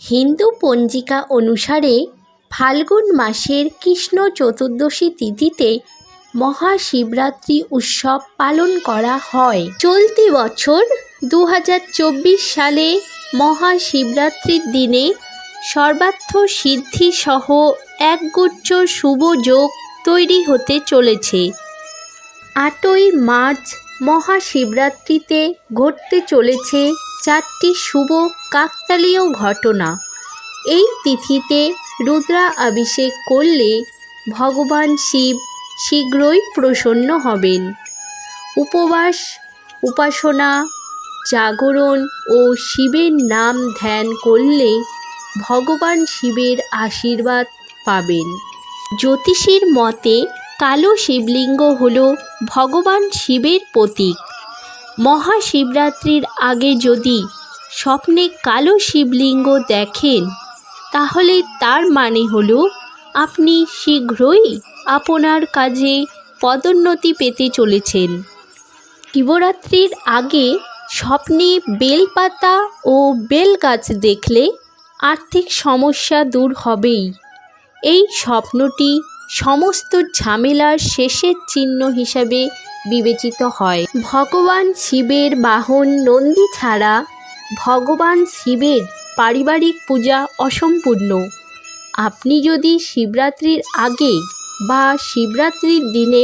হিন্দু পঞ্জিকা অনুসারে ফাল্গুন মাসের কৃষ্ণ চতুর্দশী তিথিতে মহাশিবরাত্রি উৎসব পালন করা হয়। চলতি বছর 2024 সালে মহাশিবরাত্রির দিনে সর্বার্থ সিদ্ধি সহ একগুচ্ছ শুভ যোগ তৈরি হতে চলেছে। 8ই মার্চ মহাশিবরাত্রিতে ঘটতে চলেছে 4টি শুভ কাকতালীয় ঘটনা। এই তিথিতে রুদ্রাভিষেক করলে ভগবান শিব শীঘ্রই প্রসন্ন হবেন। উপবাস, উপাসনা, জাগরণ ও শিবের নাম ধ্যান করলে ভগবান শিবের আশীর্বাদ পাবেন। জ্যোতিষীর মতে কালো শিবলিঙ্গ হল ভগবান শিবের প্রতীক। মহাশিবরাত্রির আগে যদি স্বপ্নে কালো শিবলিঙ্গ দেখেন তাহলে তার মানে হলো আপনি শীঘ্রই আপনার কাজে পদোন্নতি পেতে চলেছেন। শিবরাত্রির আগে স্বপ্নে বেলপাতা ও বেলগাছ দেখলে আর্থিক সমস্যা দূর হবেই। এই স্বপ্নটি সমস্ত ঝামেলার শেষের চিহ্ন হিসাবে বিবেচিত হয়। ভগবান শিবের বাহন নন্দী ছাড়া ভগবান শিবের পারিবারিক পূজা অসম্পূর্ণ। আপনি যদি শিবরাত্রির আগে বা শিবরাত্রির দিনে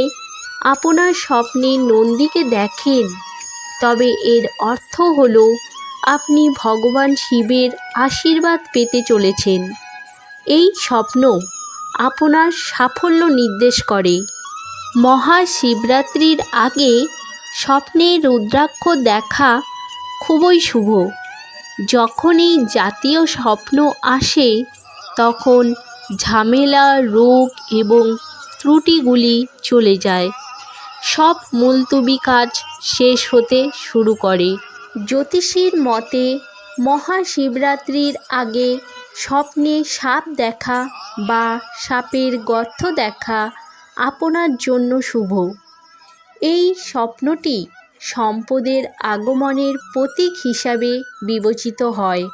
আপনার স্বপ্নে নন্দীকে দেখেন তবে এর অর্থ হল আপনি ভগবান শিবের আশীর্বাদ পেতে চলেছেন। এই স্বপ্ন আপনার সাফল্য নির্দেশ করে। মহাশিবরাত্রির আগে স্বপ্নে রুদ্রাক্ষ দেখা খুবই শুভ। যখন এই জাতীয় স্বপ্ন আসে তখন ঝামেলা, রোগ এবং ত্রুটিগুলি চলে যায়। সব মুলতবি কাজ শেষ হতে শুরু করে। জ্যোতিষীর মতে মহাশিবরাত্রির আগে স্বপ্নে সাপ দেখা বা সাপের গর্ত দেখা আপনার জন্য শুভ। এই স্বপ্নটি সম্পদের আগমনের প্রতীক হিসাবে বিবেচিত হয়।